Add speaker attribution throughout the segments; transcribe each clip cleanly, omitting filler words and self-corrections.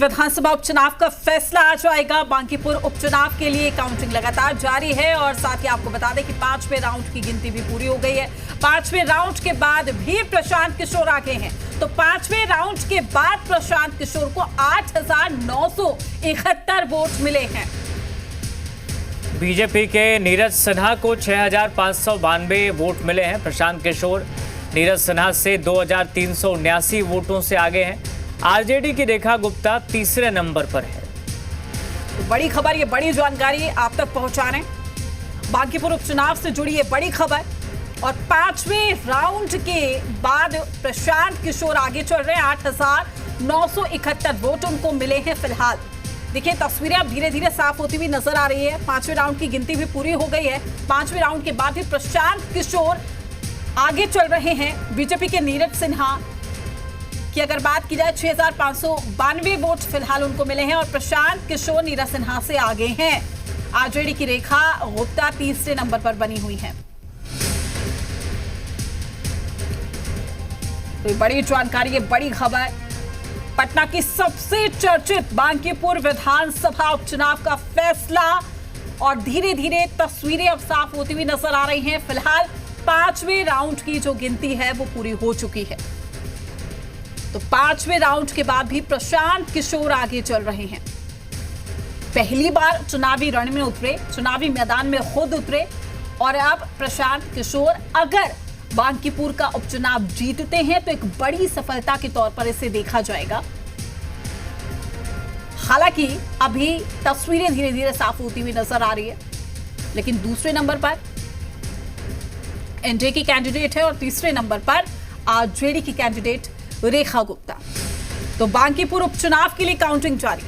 Speaker 1: विधानसभा उपचुनाव का फैसला आ जाएगा। बांकीपुर उपचुनाव के लिए काउंटिंग लगातार जारी है और साथ ही आपको बता दें कि 5वें राउंड की गिनती भी पूरी हो गई है। 5वें राउंड के बाद भी प्रशांत किशोर आगे हैं, तो 5वें राउंड के बाद प्रशांत किशोर को 8,971 वोट मिले हैं।
Speaker 2: बीजेपी के नीरज सिन्हा को 6,592 वोट मिले हैं। प्रशांत किशोर नीरज सिन्हा से 2,379 वोटों से आगे हैं। आरजेडी की रेखा गुप्ता तीसरे नंबर पर है।
Speaker 1: तो बड़ी खबर, ये बड़ी जानकारी आप तक पहुंचा रहे हैं। बांकीपुर उपचुनाव से जुड़ी ये बड़ी खबर और 5वें राउंड के बाद प्रशांत किशोर आगे चल रहे हैं। 8,971 वोट उनको मिले हैं फिलहाल। देखिए तस्वीरें अब धीरे धीरे साफ होती हुई नजर आ रही है। 5वें राउंड की गिनती भी पूरी हो गई है। 5वें राउंड के बाद भी प्रशांत किशोर आगे चल रहे हैं। बीजेपी के नीरज सिन्हा की अगर बात की जाए 6,592 वोट फिलहाल उनको मिले हैं और प्रशांत किशोर नीरज सिन्हा से आगे हैं। आरजेडी की रेखा गुप्ता तीसरे नंबर पर बनी हुई है। तो ये बड़ी जानकारी, ये बड़ी खबर। पटना की सबसे चर्चित बांकीपुर विधानसभा उपचुनाव का फैसला और धीरे धीरे तस्वीरें अब साफ होती हुई नजर आ रही हैं। फिलहाल 5वें राउंड की जो गिनती है वो पूरी हो चुकी है। तो 5वें राउंड के बाद भी प्रशांत किशोर आगे चल रहे हैं। पहली बार चुनावी रण में उतरे, चुनावी मैदान में खुद उतरे और अब प्रशांत किशोर अगर बांकीपुर का उपचुनाव जीतते हैं तो एक बड़ी सफलता के तौर पर इसे देखा जाएगा। हालांकि अभी तस्वीरें धीरे धीरे साफ होती हुई नजर आ रही है, लेकिन दूसरे नंबर पर एनडीए की कैंडिडेट है और तीसरे नंबर पर आरजेडी की कैंडिडेट रेखा गुप्ता। तो बांकीपुर उपचुनाव के लिए काउंटिंग जारी।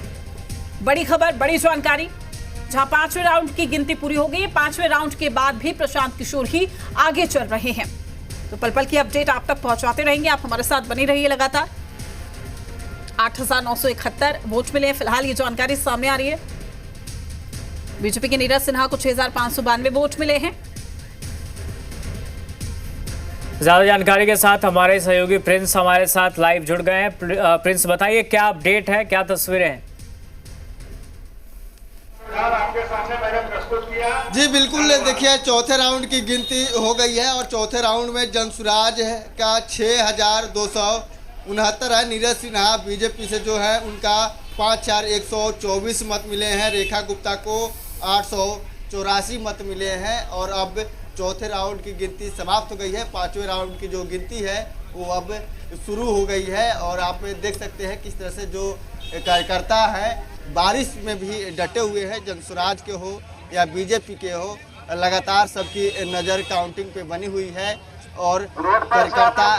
Speaker 1: बड़ी खबर, बड़ी जानकारी। जहां 5वें राउंड की गिनती पूरी हो गई है, 5वें राउंड के बाद भी प्रशांत किशोर ही आगे चल रहे हैं। तो पल पल की अपडेट आप तक पहुंचाते रहेंगे, आप हमारे साथ बनी रहिए लगातार। 8,971 वोट मिले हैं फिलहाल, ये जानकारी सामने आ रही है। बीजेपी के नीरज सिन्हा को 6,592 वोट मिले हैं।
Speaker 2: ज्यादा जानकारी के साथ हमारे सहयोगी प्रिंस हमारे साथ लाइव जुड़ गए हैं। प्रिंस बताइए क्या अपडेट है, क्या तस्वीरें हैं?
Speaker 3: जी बिल्कुल, देखिए चौथे राउंड की गिनती हो गई है और चौथे राउंड में जनसुराज का 6,269 है। नीरज सिन्हा बीजेपी से जो है उनका 5,124 मत मिले हैं। रेखा गुप्ता को 884 मत मिले हैं और अब चौथे राउंड की गिनती समाप्त हो गई है। 5वें राउंड की जो गिनती है वो अब शुरू हो गई है और आप देख सकते हैं किस तरह से जो कार्यकर्ता हैं बारिश में भी डटे हुए हैं। जनसुराज के हो या बीजेपी के हो, लगातार सबकी नज़र काउंटिंग पे बनी हुई है और कार्यकर्ता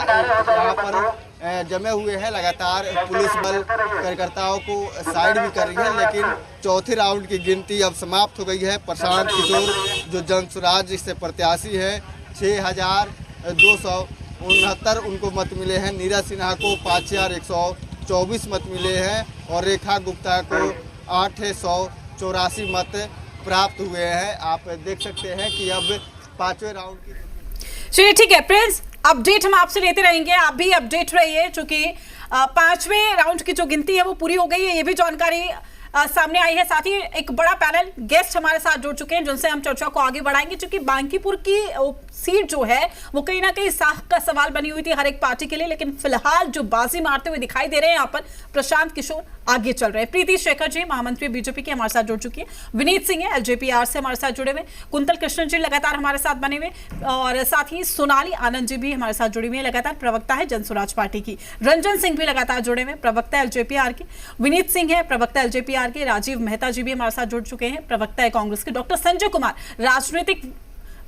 Speaker 3: यहाँ पर जमे हुए हैं। लगातार पुलिस बल कार्यकर्ताओं को साइड भी कर रही है, लेकिन चौथे राउंड की गिनती अब समाप्त हो गई है। प्रशांत किशोर जो जनसुराज से प्रत्याशी है 6,269 उनको मत मिले हैं। नीरज सिन्हा को 5,124 मत मिले हैं और रेखा गुप्ता को 884 मत प्राप्त हुए हैं। आप देख सकते हैं कि अब 5वें राउंड की।
Speaker 1: चलिए ठीक है प्रिंस, अपडेट हम आपसे लेते रहेंगे, आप भी अपडेट रहिए क्योंकि 5वें राउंड की जो गिनती है वो पूरी हो गई है। ये भी जानकारी सामने आई है। साथ ही एक बड़ा पैनल गेस्ट हमारे साथ जुड़ चुके हैं जिनसे हम चर्चा को आगे बढ़ाएंगे, क्योंकि बांकीपुर की सीट जो है वो कहीं ना कहीं साख का सवाल बनी हुई थी हर एक पार्टी के लिए, लेकिन फिलहाल जो बाजी मारते हुए दिखाई दे रहे हैं यहाँ पर प्रशांत किशोर आगे चल रहे हैं। प्रीति शेखर जी महामंत्री बीजेपी की हमारे साथ जुड़ चुकी है। विनीत सिंह है एलजेपीआर से हमारे साथ जुड़े हुए। कुंतल कृष्णन जी लगातार हमारे साथ बने हुए और साथ ही सोनाली आनंद जी भी हमारे साथ जुड़ी हुई है, लगातार प्रवक्ता है जनसुराज पार्टी की। रंजन सिंह भी लगातार जुड़े हुए, प्रवक्ता एलजेपीआर की। विनीत सिंह है प्रवक्ता एलजेपीआर के। राजीव मेहता जी भी हमारे साथ जुड़ चुके हैं, प्रवक्ता है कांग्रेस के। डॉक्टर संजय कुमार राजनीतिक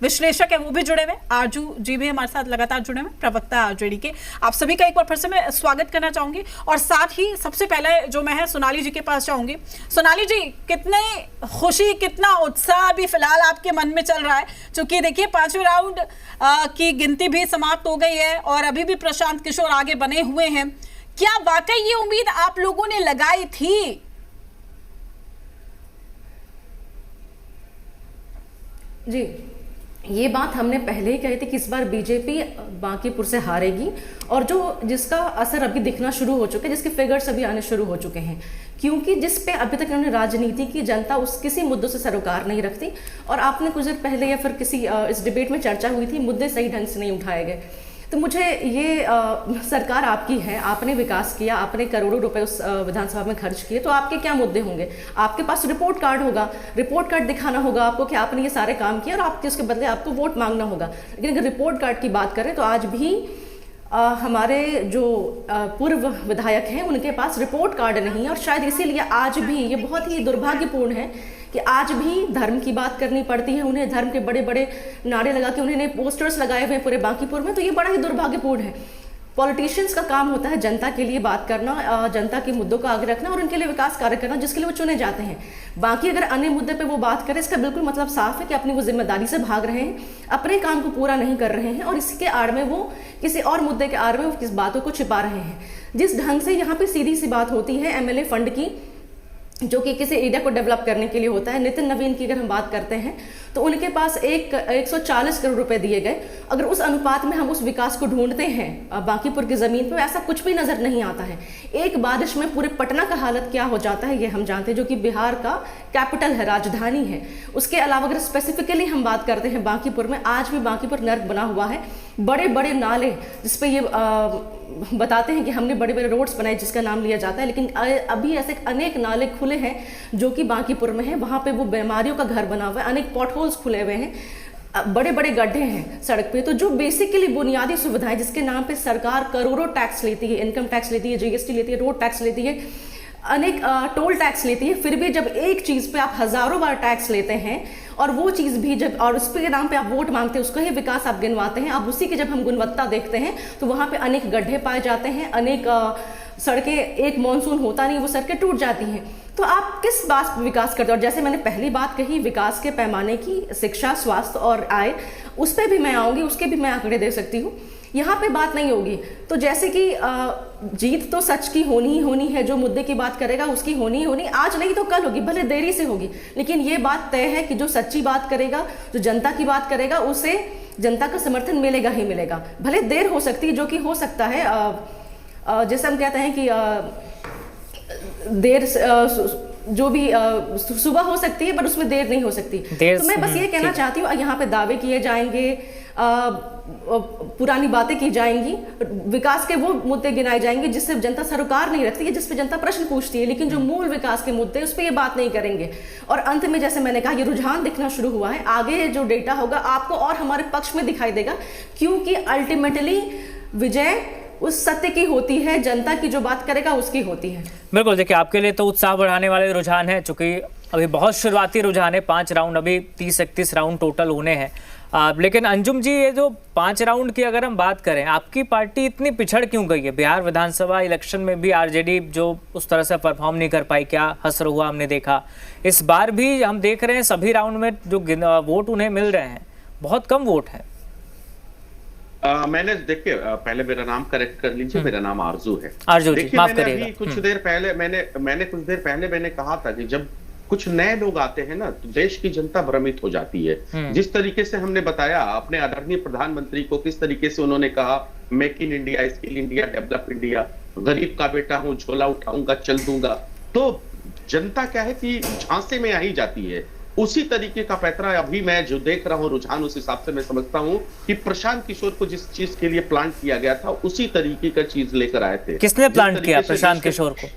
Speaker 1: विश्लेषक है, वो भी जुड़े हुए। आरजू जी भी हमारे साथ लगातार जुड़े हुए, प्रवक्ता आरजेडी के। आप सभी का एक बार फिर से मैं स्वागत करना चाहूंगी और साथ ही सबसे पहले जो मैं है सोनाली जी के पास जाऊंगी। सोनाली जी, कितने खुशी, कितना उत्साह भी फिलहाल आपके मन में चल रहा है, क्योंकि देखिए 5वें राउंड की गिनती भी समाप्त हो गई है और अभी भी प्रशांत किशोर आगे बने हुए हैं। क्या वाकई ये उम्मीद आप लोगों ने लगाई थी?
Speaker 4: जी, ये बात हमने पहले ही कही थी कि इस बार बीजेपी बांकीपुर से हारेगी, और जिसका असर अभी दिखना शुरू हो चुका है, जिसके फिगर्स अभी आने शुरू हो चुके हैं, क्योंकि जिस पे अभी तक इन्होंने राजनीति की, जनता उस किसी मुद्दों से सरोकार नहीं रखती। और आपने कुछ देर पहले या फिर किसी इस डिबेट में चर्चा हुई थी, मुद्दे सही ढंग से नहीं उठाए गए। तो मुझे ये सरकार आपकी है, आपने विकास किया, आपने करोड़ों रुपए उस विधानसभा में खर्च किए, तो आपके क्या मुद्दे होंगे? आपके पास रिपोर्ट कार्ड होगा, रिपोर्ट कार्ड दिखाना होगा आपको कि आपने ये सारे काम किए, और आपके उसके बदले आपको वोट मांगना होगा। लेकिन अगर रिपोर्ट कार्ड की बात करें तो आज भी हमारे जो पूर्व विधायक हैं उनके पास रिपोर्ट कार्ड नहीं है, और शायद इसीलिए आज भी ये बहुत ही दुर्भाग्यपूर्ण है कि आज भी धर्म की बात करनी पड़ती है उन्हें। धर्म के बड़े बड़े नारे लगा के उन्होंने पोस्टर्स लगाए हुए हैं पूरे बांकीपुर में, तो ये बड़ा ही दुर्भाग्यपूर्ण है। पॉलिटिशियंस का काम होता है जनता के लिए बात करना, जनता के मुद्दों का आगे रखना और उनके लिए विकास कार्य करना जिसके लिए वो चुने जाते हैं। बाकी अगर अन्य मुद्दे पे वो बात करें, इसका बिल्कुल मतलब साफ है कि अपनी वो जिम्मेदारी से भाग रहे हैं, अपने काम को पूरा नहीं कर रहे हैं, और इसके आड़ में वो किसी और मुद्दे के आड़ में वो किस बातों को छिपा रहे हैं। जिस ढंग से यहाँ पे सीधी सी बात होती है एमएलए फंड की, जो कि किसी एरिया को डेवलप करने के लिए होता है। नितिन नवीन की अगर हम बात करते हैं तो उनके पास 140 करोड़ रुपए दिए गए। अगर उस अनुपात में हम उस विकास को ढूंढते हैं बांकीपुर की जमीन पर, ऐसा कुछ भी नजर नहीं आता है। एक बारिश में पूरे पटना का हालत क्या हो जाता है ये हम जानते हैं, जो कि बिहार का कैपिटल है, राजधानी है। उसके अलावा अगर स्पेसिफिकली हम बात करते हैं बांकीपुर में, आज भी बांकीपुर नर्क बना हुआ है। बड़े बड़े नाले जिसपे ये बताते हैं कि हमने बड़े बड़े रोड्स बनाए जिसका नाम लिया जाता है, लेकिन अभी ऐसे अनेक नाले खुले हैं जो कि बांकीपुर में है। वहाँ पे वो बीमारियों का घर बना हुआ है, अनेक पॉट होल्स खुले हुए हैं, बड़े बड़े गड्ढे हैं सड़क पे। तो जो बेसिकली बुनियादी सुविधाएं जिसके नाम पे सरकार करोड़ों टैक्स लेती है, इनकम टैक्स लेती है, जीएसटी लेती है, रोड टैक्स लेती है, अनेक टोल टैक्स लेती है, फिर भी जब एक चीज़ पे आप हज़ारों बार टैक्स लेते हैं और वो चीज़ भी जब, और उस के नाम पे आप वोट मांगते हैं, उसका ही विकास आप गिनवाते हैं, अब उसी की जब हम गुणवत्ता देखते हैं तो वहाँ पे अनेक गड्ढे पाए जाते हैं, अनेक सड़कें, एक मानसून होता नहीं वो सड़कें टूट जाती हैं। तो आप किस बात पर विकास करते हो? और जैसे मैंने पहली बात कही विकास के पैमाने की, शिक्षा, स्वास्थ्य और आय, उस पर भी मैं आऊँगी, उसके भी मैं आंकड़े दे सकती हूँ। यहाँ पे बात नहीं होगी। तो जैसे कि जीत तो सच की होनी ही होनी है, जो मुद्दे की बात करेगा उसकी होनी ही होनी, आज नहीं तो कल होगी, भले देरी से होगी, लेकिन ये बात तय है कि जो सच्ची बात करेगा, जो जनता की बात करेगा, उसे जनता का समर्थन मिलेगा ही मिलेगा। भले देर हो सकती है, जो कि हो सकता है, जैसे हम कहते हैं कि देर जो भी सुबह हो सकती है, पर उसमें देर नहीं हो सकती। तो मैं बस ये कहना चाहती हूँ, यहाँ पे दावे किए जाएंगे, पुरानी बातें की जाएंगी, विकास के वो मुद्दे गिनाए जाएंगे जिससे जनता सरोकार नहीं रखती है, जिस पे जनता प्रश्न पूछती है, लेकिन जो मूल विकास के मुद्दे उस पर ये बात नहीं करेंगे। और अंत में जैसे मैंने कहा, ये रुझान दिखना शुरू हुआ है, आगे जो डेटा होगा आपको और हमारे पक्ष में दिखाई देगा, क्योंकि अल्टीमेटली विजय उस सत्य की होती है, जनता की जो बात करेगा उसकी होती है।
Speaker 2: बिल्कुल, देखिए आपके लिए तो उत्साह बढ़ाने वाले रुझान है, चूंकि अभी बहुत शुरुआती रुझान है, 5 राउंड, अभी 30-31 राउंड टोटल होने हैं। लेकिन अंजुम जी, ये जो 5 राउंड की अगर हम बात करें, आपकी पार्टी इतनी पिछड़ क्यों गई है? बिहार विधानसभा इलेक्शन में भी आरजेडी जो उस तरह से परफॉर्म नहीं कर पाई, क्या हसर हुआ हमने देखा। इस बार भी हम देख रहे हैं सभी राउंड में जो वोट उन्हें मिल रहे हैं, बहुत कम वोट है।
Speaker 5: मैंने देखिए, पहले मेरा नाम करेक्ट कर लीजिए, मेरा नाम आरजू है।
Speaker 2: आरजू जी, माफ करिएगा।
Speaker 5: कुछ देर पहले मैंने कुछ देर पहले मैंने कहा था कि जब कुछ नए लोग आते हैं ना, तो देश की जनता भ्रमित हो जाती है। जिस तरीके से हमने बताया अपने आदरणीय प्रधानमंत्री को, किस तरीके से उन्होंने कहा make in India, skill India, develop India, गरीब का बेटा हूं, झोला उठाऊंगा, चल दूंगा, तो जनता क्या है कि झांसे में आ ही जाती है। उसी तरीके का पैतरा अभी मैं जो देख रहा हूं रुझान, उस हिसाब से मैं समझता हूं कि प्रशांत किशोर को जिस चीज के लिए प्लांट किया गया था, उसी तरीके का चीज लेकर आए थे।
Speaker 2: किसने प्लांट किया प्रशांत किशोर को?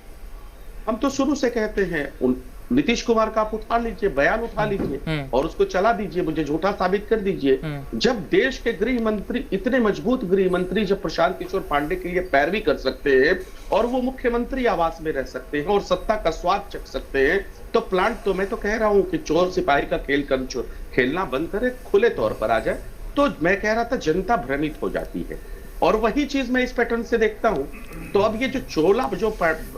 Speaker 5: हम तो शुरू से कहते हैं, नीतीश कुमार का आप उठा लीजिए, बयान उठा लीजिए और उसको चला दीजिए, मुझे झूठा साबित कर दीजिए। जब देश के गृह मंत्री, इतने मजबूत गृह मंत्री जब प्रशांत किशोर पांडे के लिए पैरवी कर सकते हैं और वो मुख्यमंत्री आवास में रह सकते हैं और सत्ता का स्वाद चख सकते हैं, तो प्लांट तो मैं तो कह रहा हूं कि चोर सिपाही का खेल खेलना बंद करे, खुले तौर पर आ जाए। तो मैं कह रहा था जनता भ्रमित हो जाती है, और वही चीज मैं इस पैटर्न से देखता हूं। तो अब ये जो चोला,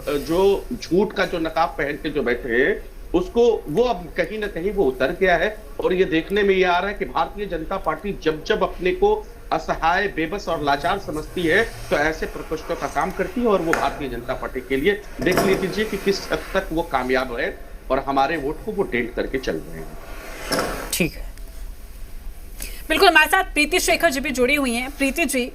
Speaker 5: जो झूठ का जो नकाब पहन के जो बैठे हैं, उसको वो अब कहीं ना कहीं वो उतर गया है। और ये देखने में ये आ रहा है कि भारतीय जनता पार्टी जब जब अपने को असहाय, बेबस और लाचार समझती है, तो ऐसे प्रकोष्ठों का काम करती है। और वो भारतीय जनता पार्टी के लिए देख लीजिए कि किस हद तक वो कामयाब है और हमारे वोट को वो डेंट करके चल रहे हैं।
Speaker 2: ठीक है,
Speaker 1: बिल्कुल, हमारे साथ प्रीति शेखर जी भी जुड़ी हुई हैं। प्रीति जी,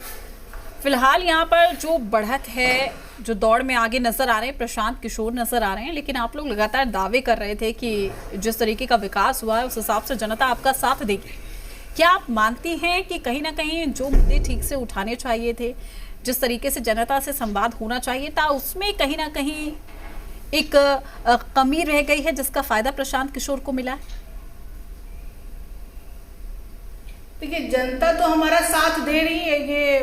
Speaker 1: फिलहाल यहाँ पर जो बढ़त है, जो दौड़ में आगे नजर आ रहे हैं प्रशांत किशोर नजर आ रहे हैं, लेकिन आप लोग लगातार दावे कर रहे थे कि जिस तरीके का विकास हुआ है उस हिसाब से जनता आपका साथ देगी। क्या आप मानती हैं कि कहीं ना कहीं जो मुद्दे ठीक से उठाने चाहिए थे, जिस तरीके से जनता से संवाद होना चाहिए था, उसमें कहीं ना कहीं एक कमी रह गई है जिसका फायदा प्रशांत किशोर को मिला है?
Speaker 6: देखिए, जनता तो हमारा साथ दे रही है, ये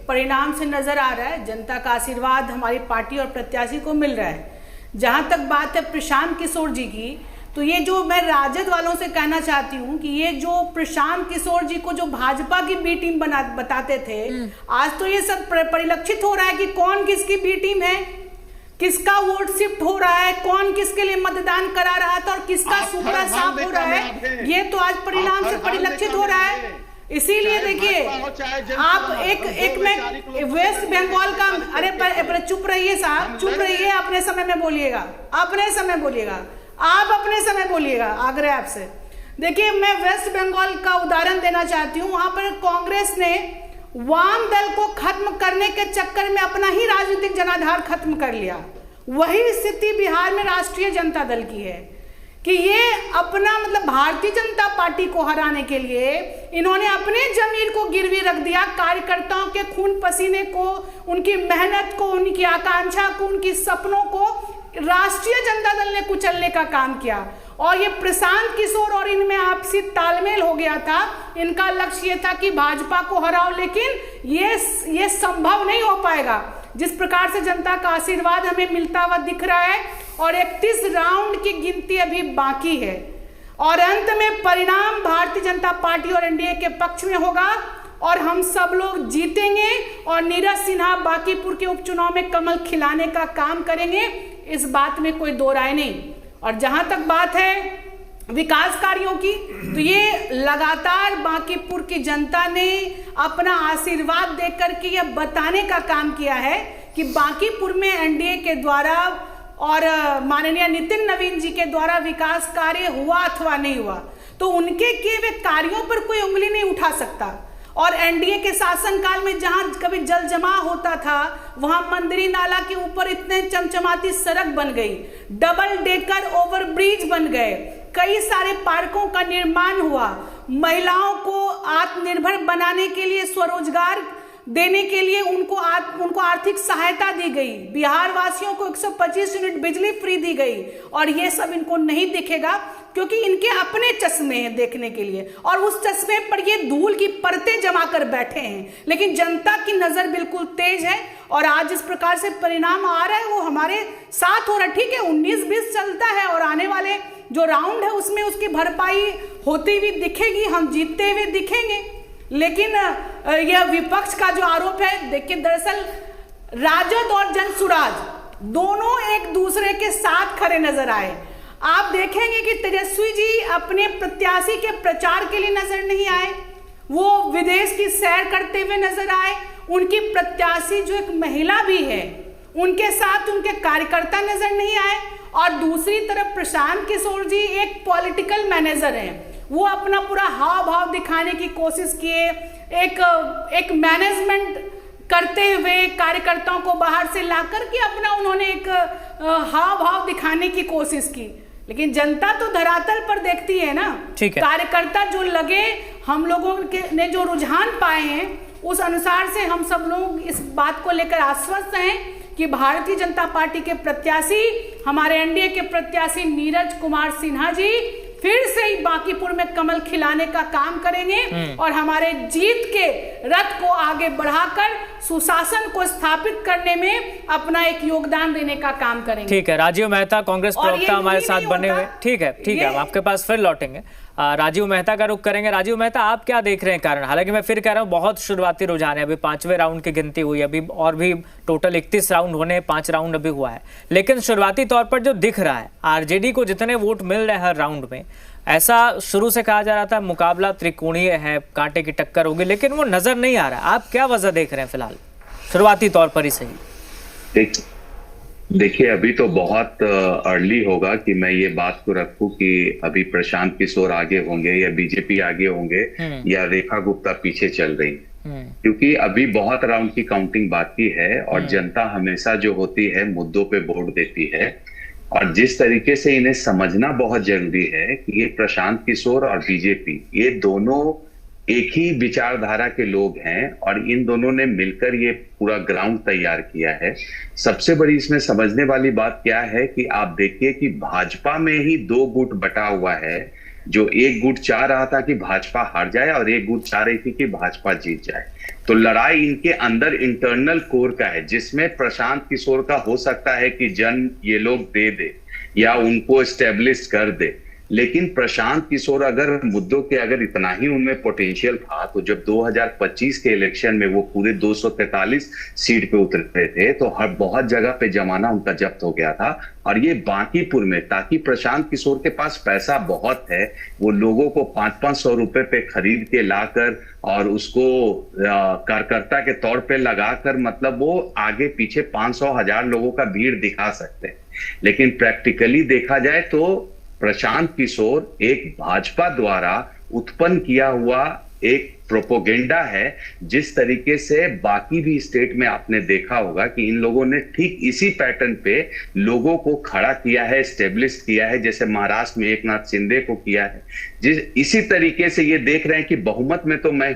Speaker 6: परिणाम से नजर आ रहा है। जनता का आशीर्वाद हमारी पार्टी और प्रत्याशी को मिल रहा है। जहां तक बात है प्रशांत किशोर जी की, तो ये जो मैं राजद वालों से कहना चाहती हूँ कि ये जो प्रशांत किशोर जी को जो भाजपा की बी टीम बताते थे, आज तो ये सब परिलक्षित हो रहा है कि कौन किसकी बी टीम है, किसका वोट शिफ्ट हो रहा है, कौन किसके लिए मतदान करा रहा था और किसका सूखा साफ हो रहा है। ये तो आज परिणाम से परिलक्षित हो रहा है। इसीलिए देखिए, आप एक मैं वेस्ट बंगाल का, अरे चुप रहिए साहब, चुप रहिए, अपने समय में बोलिएगा, अपने समय बोलिएगा, आप अपने समय बोलिएगा, आग्रह आपसे। देखिए, मैं वेस्ट बंगाल का उदाहरण देना चाहती हूँ। वहां पर कांग्रेस ने वाम दल को खत्म करने के चक्कर में अपना ही राजनीतिक जनाधार खत्म कर लिया। वही स्थिति बिहार में राष्ट्रीय जनता दल की है कि ये अपना मतलब भारतीय जनता पार्टी को हराने के लिए इन्होंने अपने जमीर को गिरवी रख दिया, कार्यकर्ताओं के खून पसीने को, उनकी मेहनत को, उनकी आकांक्षा को, उनकी सपनों को राष्ट्रीय जनता दल ने कुचलने का काम किया। और ये प्रशांत किशोर और इनमें आपसी तालमेल हो गया था। इनका लक्ष्य ये था कि भाजपा को हराओ, लेकिन ये संभव नहीं हो पाएगा। जिस प्रकार से जनता का आशीर्वाद हमें मिलता हुआ दिख रहा है और 31 राउंड की गिनती अभी बाकी है और अंत में परिणाम भारतीय जनता पार्टी और एनडीए के पक्ष में होगा और हम सब लोग जीतेंगे और नीरज सिन्हा बांकीपुर के उपचुनाव में कमल खिलाने का काम करेंगे, इस बात में कोई दो राय नहीं। और जहां तक बात है विकास कार्यों की, तो ये लगातार बांकीपुर की जनता ने अपना आशीर्वाद देकर के यह बताने का काम किया है कि बांकीपुर में एनडीए के द्वारा और माननीय नितिन नवीन जी के द्वारा विकास कार्य हुआ अथवा नहीं हुआ, तो उनके किए हुए कार्यों पर कोई उंगली नहीं उठा सकता। और एनडीए के शासनकाल में जहां कभी जल जमाव होता था, वहां मंदिरी नाला के ऊपर इतने चमचमाती सड़क बन गई, डबल डेकर ओवरब्रिज बन गए, कई सारे पार्कों का निर्माण हुआ, महिलाओं को आत्मनिर्भर बनाने के लिए, स्वरोजगार देने के लिए उनको आर्थिक सहायता दी गई, बिहार वासियों को 125 यूनिट बिजली फ्री दी गई। और ये सब इनको नहीं दिखेगा क्योंकि इनके अपने चश्मे हैं देखने के लिए और उस चश्मे पर ये धूल की परतें जमा कर बैठे हैं। लेकिन जनता की नजर बिल्कुल तेज है और आज इस प्रकार से परिणाम आ रहा है वो हमारे साथ हो रहा है। ठीक है, 19-20 चलता है और आने वाले जो राउंड है उसमें उसकी भरपाई होती हुई दिखेगी, हम जीतते हुए दिखेंगे। लेकिन यह विपक्ष का जो आरोप है, देखिए दरअसल राजद और जनसुराज दोनों एक दूसरे के साथ खड़े नजर आए। आप देखेंगे कि तेजस्वी जी अपने प्रत्याशी के प्रचार के लिए नजर नहीं आए, वो विदेश की सैर करते हुए नजर आए। उनकी प्रत्याशी जो एक महिला भी है, उनके साथ उनके कार्यकर्ता नजर नहीं आए। और दूसरी तरफ प्रशांत किशोर जी एक पॉलिटिकल मैनेजर हैं, वो अपना पूरा हाव भाव दिखाने की कोशिश किए, एक मैनेजमेंट करते हुए कार्यकर्ताओं को बाहर से लाकर के अपना उन्होंने एक हाव भाव दिखाने की कोशिश की। लेकिन जनता तो धरातल पर देखती है ना, कार्यकर्ता जो लगे, हम लोगों ने जो रुझान पाए हैं उस अनुसार से हम सब लोग इस बात को लेकर आश्वस्त हैं कि भारतीय जनता पार्टी के प्रत्याशी, हमारे एनडीए के प्रत्याशी नीरज कुमार सिन्हा जी फिर से ही बांकीपुर में कमल खिलाने का काम करेंगे और हमारे जीत के रथ को आगे बढ़ाकर सुशासन को स्थापित करने में अपना एक योगदान देने का काम करेंगे।
Speaker 2: ठीक है, राजीव मेहता कांग्रेस प्रवक्ता हमारे साथ बने हुए। ठीक है, हम आपके पास फिर लौटेंगे। राजीव मेहता का रुख करेंगे। राजीव मेहता, आप क्या देख रहे हैं कारण? हालांकि मैं फिर कह रहा हूँ बहुत शुरुआती रुझान है, अभी 5वें राउंड की गिनती हुई, अभी और भी टोटल 31 राउंड होने, 5 राउंड अभी हुआ है, लेकिन शुरुआती तौर पर जो दिख रहा है आरजेडी को जितने वोट मिल रहे हैं हर राउंड में, ऐसा शुरू से कहा जा रहा था मुकाबला त्रिकोणीय है, कांटे की टक्कर होगी, लेकिन वो नजर नहीं आ रहा। आप क्या वजह देख रहे हैं फिलहाल शुरुआती तौर पर ही? सही
Speaker 7: देखिए, अभी तो बहुत अर्ली होगा कि मैं ये बात को रखूं कि अभी प्रशांत किशोर आगे होंगे या बीजेपी आगे होंगे या रेखा गुप्ता पीछे चल रही है, क्योंकि अभी बहुत राउंड की काउंटिंग बाकी है और जनता हमेशा जो होती है मुद्दों पे वोट देती है। और जिस तरीके से इन्हें समझना बहुत जरूरी है कि ये प्रशांत किशोर और बीजेपी ये दोनों एक ही विचारधारा के लोग हैं और इन दोनों ने मिलकर ये पूरा ग्राउंड तैयार किया है। सबसे बड़ी इसमें समझने वाली बात क्या है कि आप देखिए कि भाजपा में ही दो गुट बटा हुआ है, जो एक गुट चाह रहा था कि भाजपा हार जाए और एक गुट चाह रही थी कि भाजपा जीत जाए। तो लड़ाई इनके अंदर इंटरनल कोर का है, जिसमें प्रशांत किशोर का हो सकता है कि जन ये लोग दे दे या उनको एस्टेब्लिश कर दे, लेकिन प्रशांत किशोर अगर इतना ही उनमें पोटेंशियल था तो जब 2025 के इलेक्शन में वो पूरे 243 सीट पे उतरे थे तो हर बहुत जगह पे जमाना उनका जब्त हो गया था। और ये बांकीपुर में, ताकि प्रशांत किशोर के पास पैसा बहुत है, वो लोगों को 500-500 रुपए पे खरीद के लाकर और उसको कार्यकर्ता के तौर पे लगाकर मतलब वो आगे पीछे 500-1000 लोगों का भीड़ दिखा सकते हैं। लेकिन प्रैक्टिकली देखा जाए तो प्रशांत किशोर एक भाजपा द्वारा उत्पन्न किया हुआ एक प्रोपोगेंडा है। जिस तरीके से बाकी भी स्टेट में आपने देखा होगा कि इन लोगों ने ठीक इसी पैटर्न पे लोगों को खड़ा किया है, एस्टेब्लिश किया है, जैसे महाराष्ट्र में एकनाथ शिंदे को किया है। इसी तरीके से ये देख रहे हैं कि बहुमत में तो मैं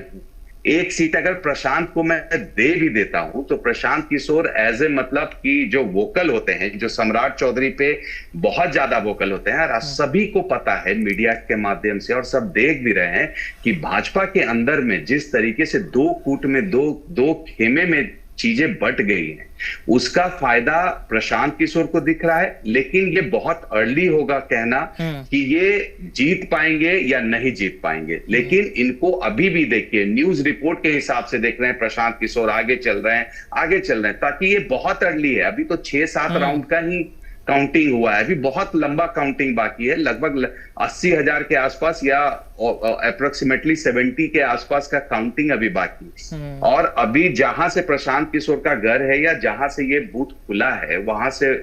Speaker 7: एक सीट अगर प्रशांत को मैं दे भी देता हूं तो प्रशांत किशोर एज ए मतलब कि जो वोकल होते हैं, जो सम्राट चौधरी पे बहुत ज्यादा वोकल होते हैं, और सभी को पता है मीडिया के माध्यम से और सब देख भी रहे हैं कि भाजपा के अंदर में जिस तरीके से दो कूट में दो खेमे में चीजें बट गई हैं, उसका फायदा प्रशांत किशोर को दिख रहा है। लेकिन ये बहुत अर्ली होगा कहना कि ये जीत पाएंगे या नहीं जीत पाएंगे। लेकिन इनको अभी भी देखिए, न्यूज रिपोर्ट के हिसाब से देख रहे हैं प्रशांत किशोर आगे चल रहे हैं, ताकि ये बहुत अर्ली है। अभी तो 6-7 राउंड का ही काउंटिंग हुआ है, अभी बहुत लंबा काउंटिंग बाकी है, लगभग 80,000 के आसपास या अप्रोक्सीमेटली 70 के आसपास का काउंटिंग अभी बाकी है। और अभी जहां से प्रशांत किशोर का घर है या जहां से ये बूथ खुला है, वहां से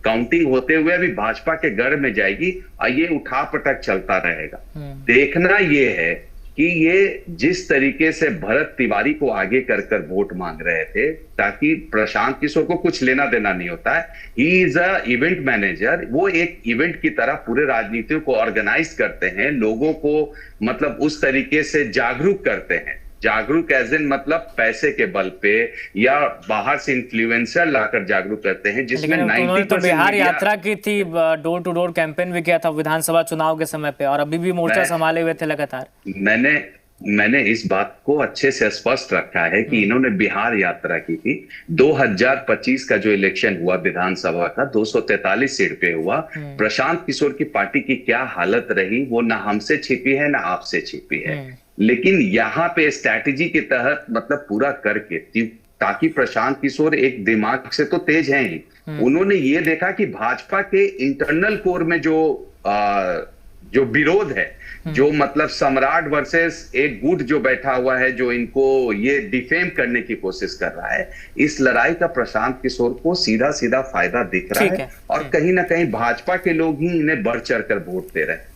Speaker 7: काउंटिंग होते हुए अभी भाजपा के घर में जाएगी और ये उठापटक चलता रहेगा। देखना ये है कि ये जिस तरीके से भरत तिवारी को आगे कर वोट मांग रहे थे, ताकि प्रशांत किशोर को कुछ लेना देना नहीं होता है, he is a event manager, वो एक इवेंट की तरह पूरे राजनीतियों को ऑर्गेनाइज करते हैं, लोगों को मतलब उस तरीके से जागरूक करते हैं। जागरूक एज इन मतलब पैसे के बल पे या बाहर से इन्फ्लुएंसर लाकर जागरूक करते हैं, जिसमें 90%
Speaker 2: तो बिहार यात्रा की थी, डोर टू डोर कैंपेन भी किया था विधानसभा चुनाव के समय पे, और अभी भी मोर्चा संभाले हुए थे लगातार।
Speaker 7: मैंने इस बात को अच्छे से स्पष्ट रखा है कि इन्होंने बिहार यात्रा की थी। 2025 का जो इलेक्शन हुआ विधानसभा का, 243 सीट पे हुआ। प्रशांत किशोर की पार्टी की क्या हालत रही वो ना हमसे छिपी है ना आपसे छिपी है। लेकिन यहाँ पे स्ट्रैटेजी के तहत मतलब पूरा करके, ताकि प्रशांत किशोर एक दिमाग से तो तेज हैं ही, उन्होंने ये देखा कि भाजपा के इंटरनल कोर में जो विरोध है, जो मतलब सम्राट वर्सेस एक गुट जो बैठा हुआ है, जो इनको ये डिफेम करने की कोशिश कर रहा है, इस लड़ाई का प्रशांत किशोर को सीधा सीधा फायदा दिख रहा है। और कहीं ना कहीं भाजपा के लोग ही इन्हें बढ़ चढ़ कर वोट दे रहे हैं।